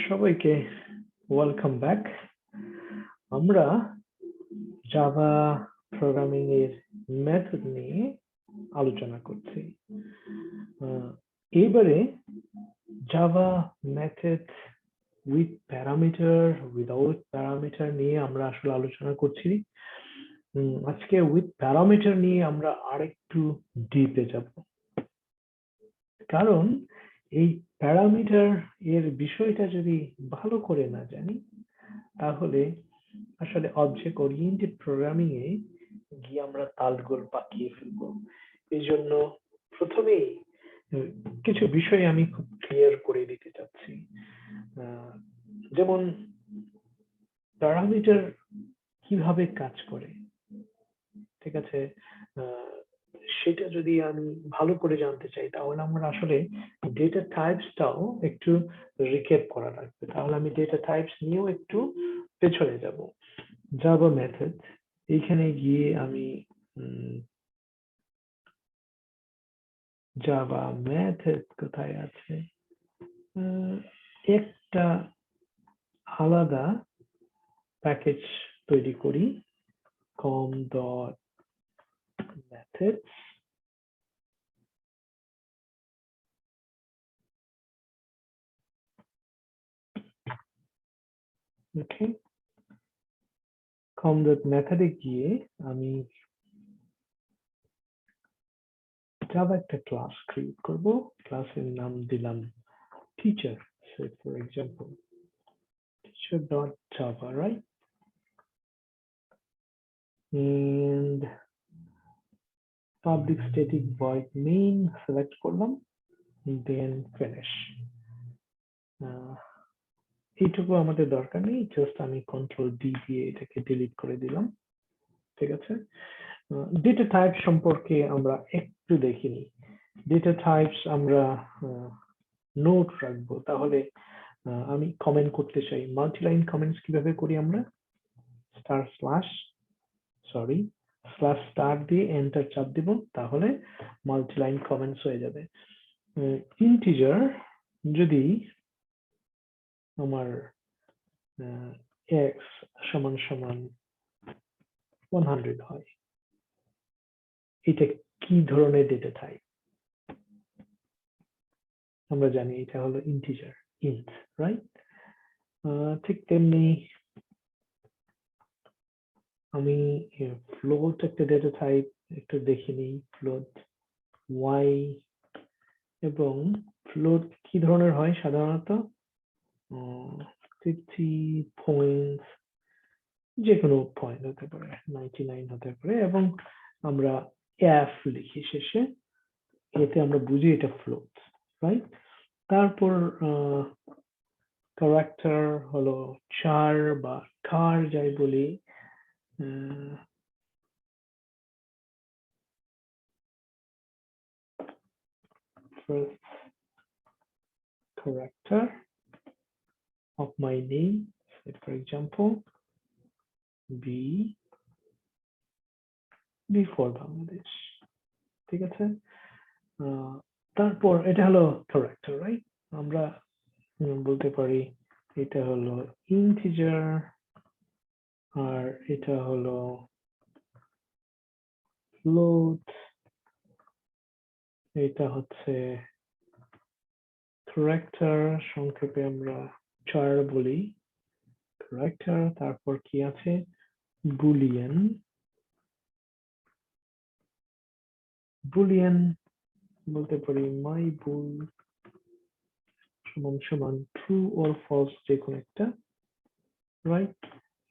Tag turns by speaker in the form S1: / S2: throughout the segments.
S1: সবাইকে welcome back. আমরা Java programming এর মেথড নিয়ে আলোচনা করছি। এবারে Java method with parameter, without parameter নিয়ে আমরা আসলে আলোচনা করছি। আজকে উইথ প্যারামিটার নিয়ে আমরা আরেকটু ডিপে যাব, কারণ এই প্যারামিটার এর বিষয়টা যদি ভালো করে না জানি তাহলে আসলে অবজেক্ট ওরিয়েন্টেড প্রোগ্রামিং এ গিয়ে আমরা তালগোল পাকিয়ে ফেলবো। এই জন্য প্রথমেই কিছু বিষয় আমি খুব ক্লিয়ার করে দিতে চাচ্ছি। যেমন প্যারামিটার কিভাবে কাজ করে, ঠিক আছে, সেটা যদি আমি ভালো করে জানতে চাই তাহলে আমরা আসলে ডেটা টাইপসটাও একটু রিক্যাপ করা লাগবে। তাহলে আমি ডেটা টাইপস নিয়েও একটু পেছনে যাব। জাভা মেথড, এইখানে গিয়ে আমি জাভা মেথড কোথায় আছে, একটা আলাদা প্যাকেজ তৈরি করি, com.methods। ওকে, com.method-এ গিয়ে আমি জাভা একটা ক্লাস ক্রিয়েট করব। ক্লাসের নাম দিলাম teacher, say for example teacher.java, right? And public static void main select করলাম, then finish। এইটুকু আমাদের দরকার নেই, জাস্ট আমি কন্ট্রোল ডি দিয়ে এটাকে ডিলিট করে দিলাম। ঠিক আছে, ডেটা টাইপ সম্পর্কে আমরা একটু দেখিনি। ডেটা টাইপস আমরা নোট রাখবো। তাহলে আমি কমেন্ট করতে চাই, মাল্টিলাইন কমেন্টস কিভাবে করি আমরা, স্ল্যাশ স্টার দিয়ে এন্টার চাপ দিব, তাহলে মাল্টিলাইন কমেন্টস হয়ে যাবে। ইন্টিজার যদি আমার x সমান সমান 100 হয়, এটা কি ধরনের ডেটা টাইপ? আমরা জানি এটা হলো ইন্টিজার, ইন্ট, রাইট? ঠিক তেমনি আমি ফ্লোট একটা ডেটা টাইপ একটু দেখে নিই, ফ্লোট y, এবং ফ্লোট কি ধরনের হয় সাধারণত, 50 পয়েন্টস, যে কোনো পয়েন্ট হতে পারে, 99 হতে পারে, এবং আমরা f লিখি শেষে, এতে আমরা বুঝি এটা ফ্লোট, রাইট? তারপর ক্যারেক্টার হলো চার বা কার যাই বলি, first character of my name, say for example b for Bangladesh। ঠিক আছে, তারপর এটা হলো ক্যারেক্টার, রাইট? আমরা বলতে পারি এটা হলো ইন্টিজার আর এটা হলো ফ্লোট, এটা হচ্ছে ক্যারেক্টার, সংক্ষেপে আমরা চার বলি ক্যারেক্টার। তারপর কি আছে, বুলিয়ান, বুলিয়ান বলতে পারি মাই বুল সমান সমান ট্রু অর ফলস, যে কোনো একটা, রাইট?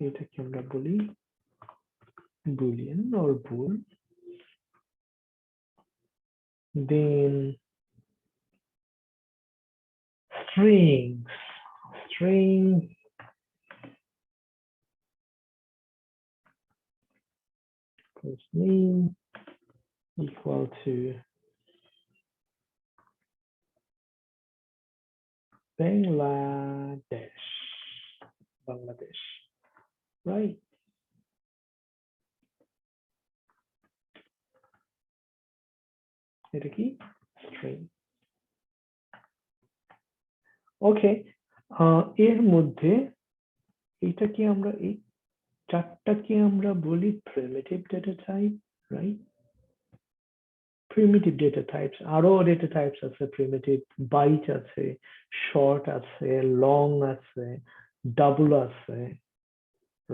S1: এটাকে আমরা বলি Boolean or bool. Then strings, string first name equal to Bangladesh, right? এটা কি string। ওকে, এর মধ্যে এটাকে আমরা এই চারটাকে আমরা বলি primitive data type, right? Primitive data types, আরো ডেটা টাইপস আছে, প্রিমিটিভ বাইট আছে, শর্ট আছে, লং আছে, ডাবল আছে,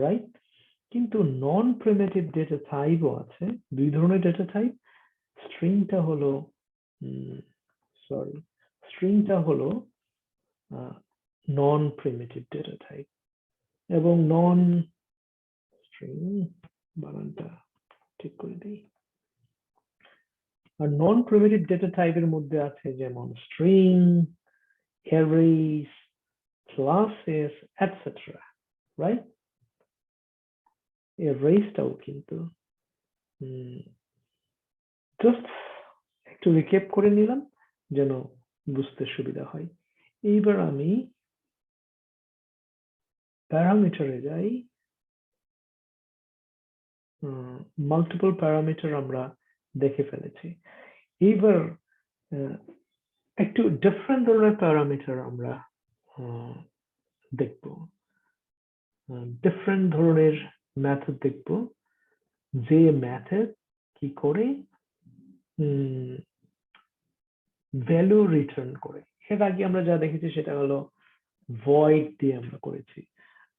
S1: রাইট? কিন্তু নন প্রিমিটিভ ডেটা টাইপও আছে। দুই ধরনের ডেটা টাইপ। স্ট্রিংটা হলো স্ট্রিংটা হলো নন প্রিমিটিভ ডেটা টাইপ, এবং নন স্ট্রিং বানানটা ঠিক করে দিই। আর নন প্রিমিটিভ ডেটা টাইপের মধ্যে আছে যেমন string, arrays, classes, etcetera, right? অ্যারেসটাও কিন্তু জাস্ট একটু রিক্যাপ করে নিলাম যেন বুঝতে সুবিধা হয়। এইবার আমি প্যারামিটারে যাই। মাল্টিপল প্যারামিটার আমরা দেখে ফেলেছি। এইবার একটু ডিফারেন্ট ধরনের প্যারামিটার আমরা দেখব, ডিফারেন্ট ধরনের মেথড দেখব, যে মেথড কি করে ভ্যালু রিটার্ন করে। এর আগে আমরা যা দেখেছি সেটা হলো ভয়েড দিয়ে আমরা করেছি।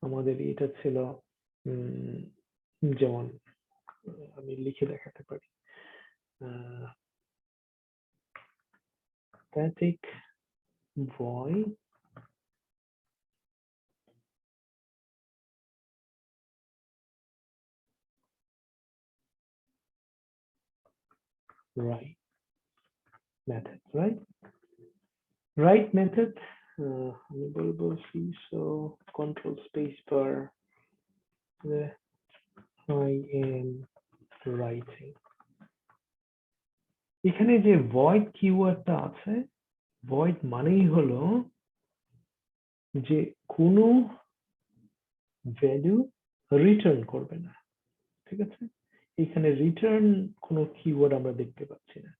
S1: আমাদের এটা ছিল যেমন আমি লিখে দেখাতে পারি, static void right method, right method আমি বলবো so control space bar I am writing। এখানে যে void কিওয়ার্ডটা আছে, void মানেই হলো যে কোনো ভ্যালু রিটার্ন করবে না, ঠিক আছে? এখানে রিটার্ন কোনো কিওয়ার্ড আমরা দেখতে পাচ্ছি না,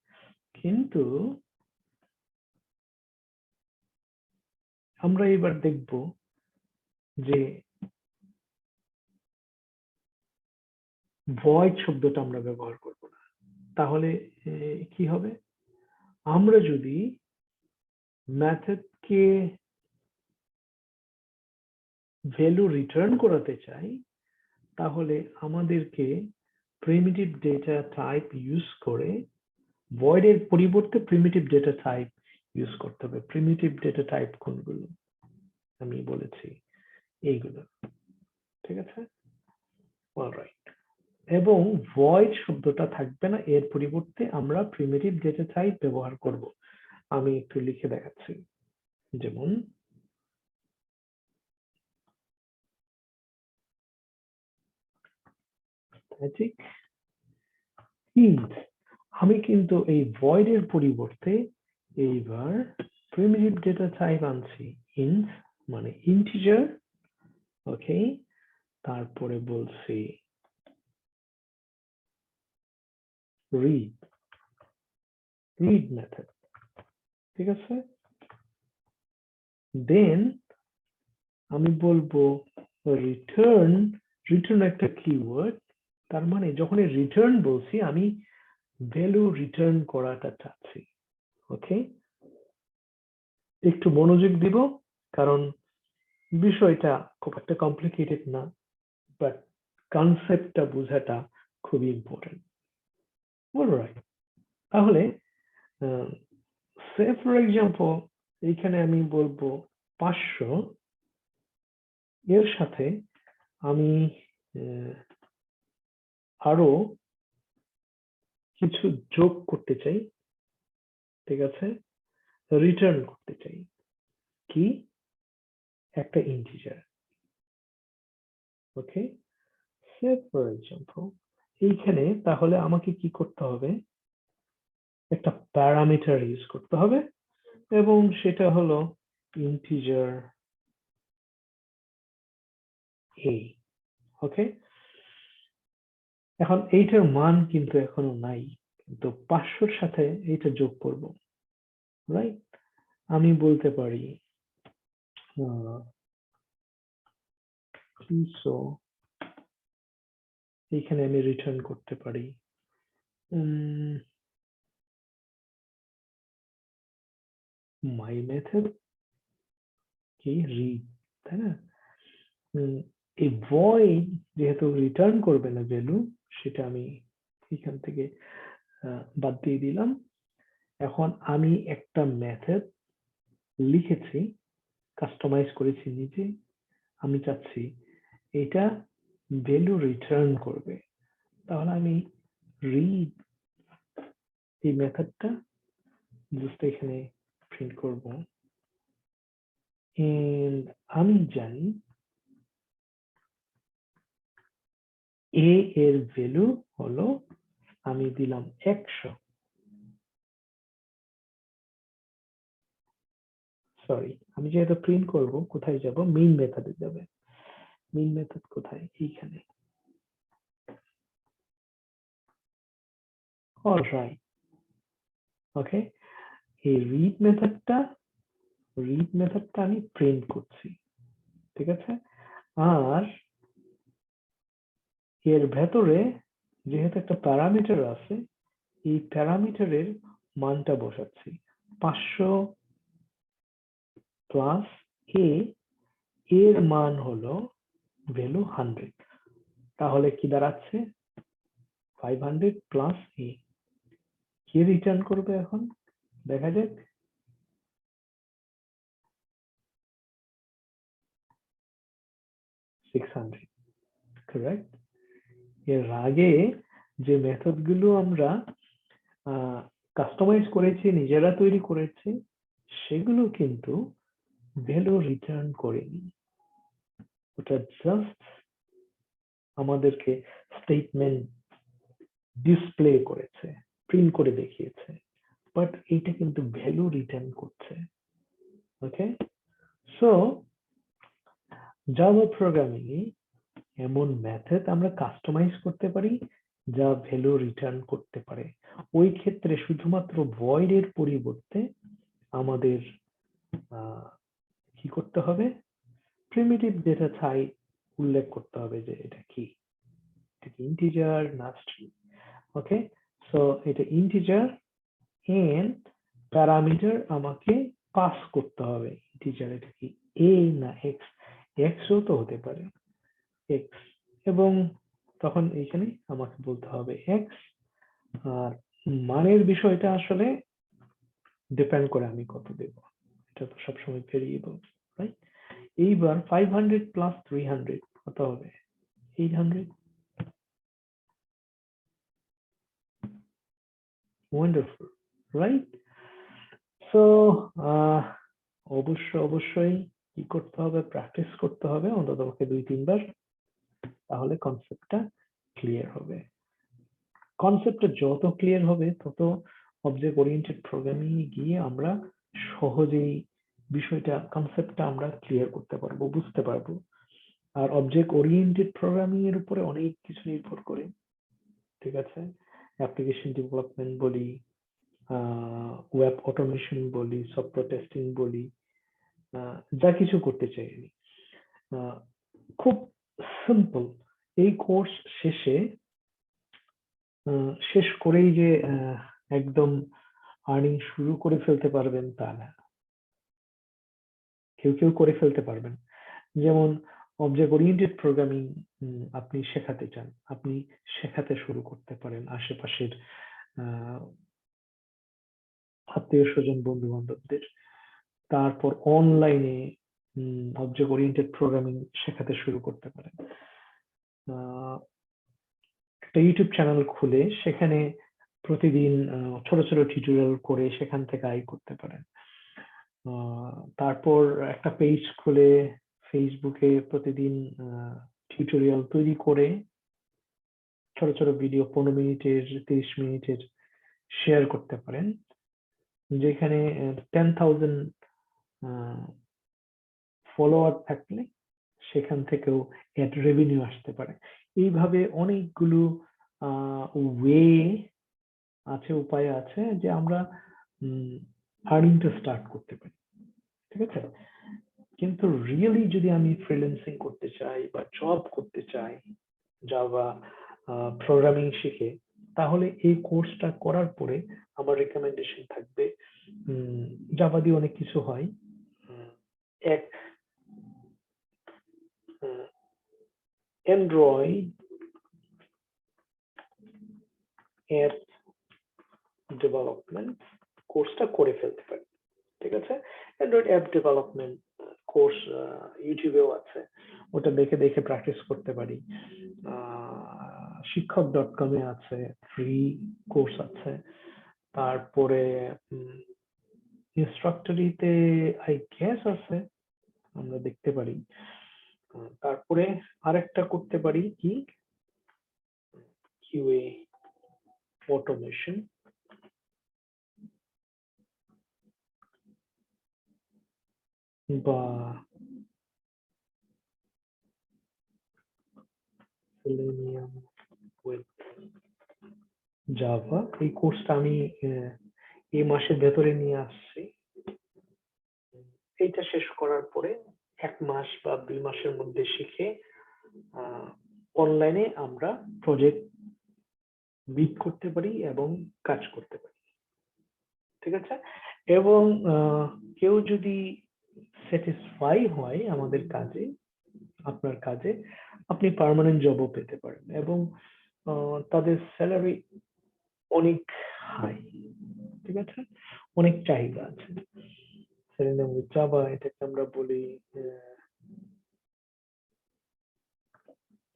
S1: কিন্তু আমরা এবার দেখব যে ভয়েড শব্দটা আমরা ব্যবহার করব না। তাহলে কি হবে? আমরা যদি মেথডকে ভ্যালু রিটার্ন করাতে চাই তাহলে আমাদেরকে প্রিমিটিভ ডেটা টাইপ ইউজ করে ভয়েড এর পরিবর্তে প্রিমিটিভ ডেটা টাইপ ইউজ করতে হবে। প্রিমিটিভ ডেটা টাইপ কোনগুলো আমি বলেছি, এইগুলো, ঠিক আছে? অলরাইট। এবং ভয়েড শব্দটা থাকবে না, এর পরিবর্তে আমরা প্রিমিটিভ ডেটা টাইপ ব্যবহার করব। আমি একটু লিখে দেখাচ্ছি, যেমন static int। আমি কিন্তু এই ভয়েড এর পরিবর্তে এইবার প্রিমিটিভ ডেটা টাইপ আনছি int, মানে ইন্টিজার, ওকে? তারপরে বলছি read মেথড, ঠিক আছে? দেন আমি বলবো রিটার্ন একটা কিওয়ার্ড, তার মানে যখন রিটার্ন বলছি আমি ভ্যালু রিটার্ন করাটা চাচ্ছি, ওকে? একটু মনোযোগ দিব কারণ বিষয়টা খুব একটা কমপ্লিকেটেড না, বাট কনসেপ্টটা বোঝাটা খুবই ইম্পর্টেন্ট। অলরাইট, তাহলে সে ফর এক্সাম্পল এইখানে আমি বলবো 500, এর সাথে আমি আরো কিছু যোগ করতে চাই, ঠিক আছে? রিটার্ন করতে চাই কি? একটা integer, okay? Say for example এইখানে তাহলে আমাকে কি করতে হবে? একটা প্যারামিটার ইউজ করতে হবে, এবং সেটা হলো ইন্টিজার a, ওকে? এখন এইটার মান কিন্তু এখনো নাই, কিন্তু 500-র সাথে এইটা যোগ করব, রাইট? আমি বলতে পারি সো এখানে আমি রিটার্ন করতে পারি মাই মেথড কি রিড, তাই না? এই ভয়েড যেহেতু রিটার্ন করবে না ভ্যালু, সেটা আমি এখান থেকে বাদ দিয়ে দিলাম। এখন আমি একটা মেথড লিখেছি, কাস্টমাইজ করেছি নিজে, আমি চাচ্ছি এটা ভ্যালু রিটার্ন করবে, তাহলে আমি রিড এই মেথডটা জাস্ট এখানে প্রিন্ট করব। এন্ড আমি জানি এ এর ভ্যালু হলো, আমি দিলাম 100, সরি আমি যেহেতু প্রিন্ট করব, কোথায় যাব? মেইন মেথডে যাবে। মেইন মেথড কোথায়? এইখানে। অলরাইট, ওকে। এই রিড মেথডটা আমি প্রিন্ট করছি, ঠিক আছে। আর এর ভেতরে যেহেতু একটা প্যারামিটার আছে, এই প্যারামিটারের মানটা বসাচ্ছি 500 প্লাস এ, এর মান হলো ভ্যালু 100, তাহলে কি দাঁড়াচ্ছে? 500 প্লাস এ। কি রিটার্ন করবে এখন দেখা যাক। 600, কারেক্ট। এর আগে যে মেথড গুলো আমরা কাস্টমাইজ করেছি, নিজেরা তৈরি করেছি, সেগুলো কিন্তু ভ্যালু রিটার্ন করেনি, ওটা জাস্ট আমাদেরকে স্টেটমেন্ট ডিসপ্লে করেছে, প্রিন্ট করে দেখিয়েছে, বাট এইটা কিন্তু ভ্যালু রিটার্ন করছে। ওকে, সো জাভা প্রোগ্রামিং এ এমন মেথড আমরা কাস্টমাইজ করতে পারি যা ভ্যালু রিটার্ন করতে পারে। ওই ক্ষেত্রে শুধুমাত্র ভয়েড এর পরিবর্তে আমাদের কি করতে হবে? প্রিমিটিভ ডেটা টাইপ উল্লেখ করতে হবে যে এটা কি, ইন্টিজার না স্ট্রিং। ওকে, সো এটা ইন্টিজার এন্ড প্যারামিটার আমাকে পাস করতে হবে। ইন্টিজার এটা কি এ না এক্স? এক্সও তো হতে পারে, এক্স, এবং তখন এইখানে আমাকে বলতে হবে এক্স। আর মানের বিষয়টা আসলে ডিপেন্ড করে আমি কত দেব, এটা তো সবসময় ভেরিয়েবল, রাইট? এইবার 500 প্লাস 300 কত হবে? 800। Wonderful, right? সো অবশ্যই কি করতে হবে? প্র্যাকটিস করতে হবে অন্তত আমাকে 2-3 বার, তাহলে কনসেপ্টটা ক্লিয়ার হবে। কনসেপ্টটা যত ক্লিয়ার হবে, তত অবজেক্ট ওরিয়েন্টেড প্রোগ্রামিং এ গিয়ে আমরা সহজেই বিষয়টা, কনসেপ্টটা আমরা ক্লিয়ার করতে পারবো, বুঝতে পারবো। আর অবজেক্ট ওরিয়েন্টেড প্রোগ্রামিং এর উপরে অনেক কিছু নির্ভর করে, ঠিক আছে। অ্যাপ্লিকেশন ডেভেলপমেন্ট বলি, ওয়েব অটোমেশন বলি, সফটওয়্যার টেস্টিং বলি, যা কিছু করতে চাই আমি, খুব সিম্পল। এই কোর্স শেষ করেই যে একদম আর্নিং শুরু করে ফেলতে পারবেন তা না, কেউ কেউ করে ফেলতে পারবেন। যেমন অবজেক্ট ওরিয়েন্টেড প্রোগ্রামিং আপনি শেখাতে চান, আপনি শেখাতে শুরু করতে পারেন আশেপাশের আত্মীয় স্বজন, বন্ধু বান্ধবদের। তারপর অনলাইনে অবজেক্ট ওরিয়েন্টেড প্রোগ্রামিং শেখাতে শুরু করতে পারেন। একটা ইউটিউব চ্যানেল খুলে সেখানে প্রতিদিন ছোট ছোট টিউটোরিয়াল করে সেখান থেকে আয় করতে পারেন। তারপর একটা পেজ খুলে ফেসবুকে প্রতিদিন টিউটোরিয়াল তৈরি করে ছোট ছোট ভিডিও 15 মিনিটের, 30 মিনিটের শেয়ার করতে পারেন, যেখানে 10,000 ফলোয়ার থাকলে সেখান থেকেও অ্যাড রেভিনিউ আসতে পারে। এইভাবে অনেকগুলো ওয়ে আছে, উপায় আছে যে আমরা আর্নিংটা স্টার্ট করতে পারি, ঠিক আছে। কিন্তু রিয়েলি যদি আমি ফ্রিল্যান্সিং করতে চাই বা জব করতে চাই জাভা প্রোগ্রামিং শিখে, তাহলে এই কোর্সটা করার পরে আমার রেকমেন্ডেশন থাকবে জাভা দিয়ে অনেক কিছু হয়। এক অ্যান্ড্রয়েড অ্যাপ ডেভেলপমেন্ট কোর্সটা করে ফেলতে পারি, ঠিক আছে? অ্যান্ড্রয়েড অ্যাপ ডেভেলপমেন্ট কোর্স ইউটিউবেও আছে, ওটা দেখে দেখে প্র্যাকটিস করতে পারি। শিক্ষক.com এ আছে, ফ্রি কোর্স আছে। তারপরে ইনস্ট্রাক্টরিতে আই গেস আছে, আমরা দেখতে পারি। তারপরে আরেকটা করতে পারি কি, কিউএ অটোমেশন, বা সেলেনিয়াম উইথ জাভা। এই কোর্সটা আমি এই মাসের ভেতরে নিয়ে আসছি। এইটা শেষ করার পরে 1 মাস বা 2 মাসের মধ্যে শিখে অনলাইনে আমরা প্রজেক্ট বিড করতে পারি এবং কাজ করতে পারি, ঠিক আছে? এবং কেউ যদি স্যাটিসফাই হয় আমাদের কাজে, আপনার কাজে, আপনি পার্মানেন্ট জবও পেতে পারেন এবং তাদের স্যালারি অনেক হাই, ঠিক আছে? অনেক চাহিদা আছে। সেলেনিয়াম উইথ জাভা, এটাকে আমরা বলি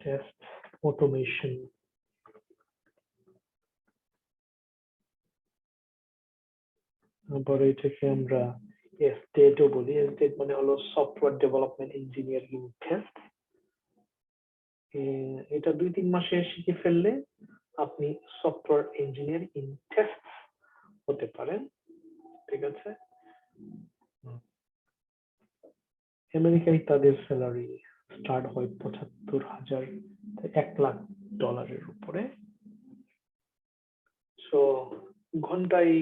S1: টেস্ট অটোমেশন। তারপরে এটাকে আমরা এসটেটও বলি। এসটেট মানে হলো software development engineer in test. এটা 2-3 মাসে শিখে ফেললে আপনি সফটওয়্যার ইঞ্জিনিয়ার ইন টেস্ট হতে পারেন, ঠিক আছে? আমেরিকায় তাদের স্যালারি স্টার্ট হয় $75,000 $1,00,000 উপরে। সো ঘন্টায়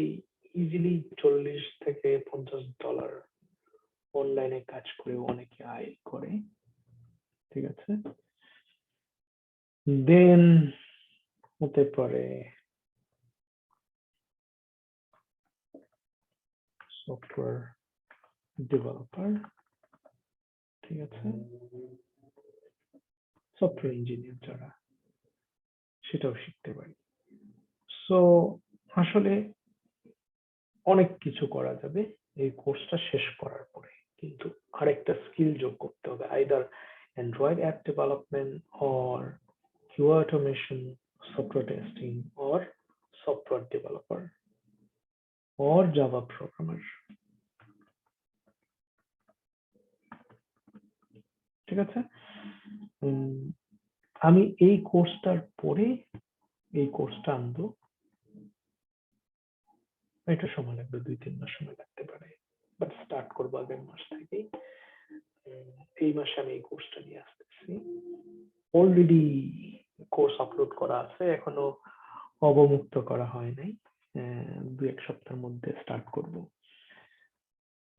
S1: ইজিলি $40 থেকে $50 অনলাইনে কাজ করে অনেকে আয় করে, ঠিক আছে? দেন হতে পারে সফটওয়্যার ডেভেলপার, ঠিক আছে? সফটওয়্যার ইঞ্জিনিয়ার যারা, সেটাও শিখতে পারি। সো আসলে অনেক কিছু করা যাবে এই কোর্সটা শেষ করার পরে, কিন্তু আরেকটা স্কিল যোগ করতে হবে, either Android app development or QA automation, software testing or software developer or Java programmer, ঠিক আছে? আমি এই কোর্সটার পরে এই কোর্সটা আনবো, এটা সময় লাগবে, 2-3 মাস সময় লাগতে পারে, বাট স্টার্ট করবো আগের মাস থেকেই। এই মাসে আমি এই কোর্সটা নিয়ে আসতেছি। অলরেডি কোর্স আপলোড করা আছে, এখনো অবমুক্ত করা হয় নাই, 2-1 সপ্তাহের মধ্যে স্টার্ট করব।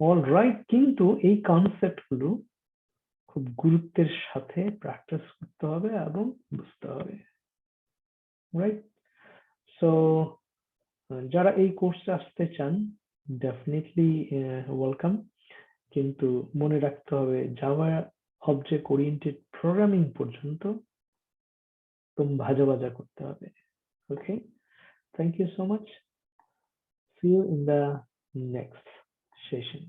S1: অলরাইট, কিন্তু এই কনসেপ্ট গুলো খুব গুরুত্বের সাথে প্র্যাকটিস করতে হবে এবং বুঝতে হবে, রাইট? সো যারা এই কোর্সে আসতে চান ডেফিনেটলি ওয়েলকাম, কিন্তু মনে রাখতে হবে জাভা অবজেক্ট ওরিয়েন্টেড প্রোগ্রামিং পর্যন্ত তুমি ভাজা ভাজা করতে হবে। Okay, thank you so much, see you in the next session.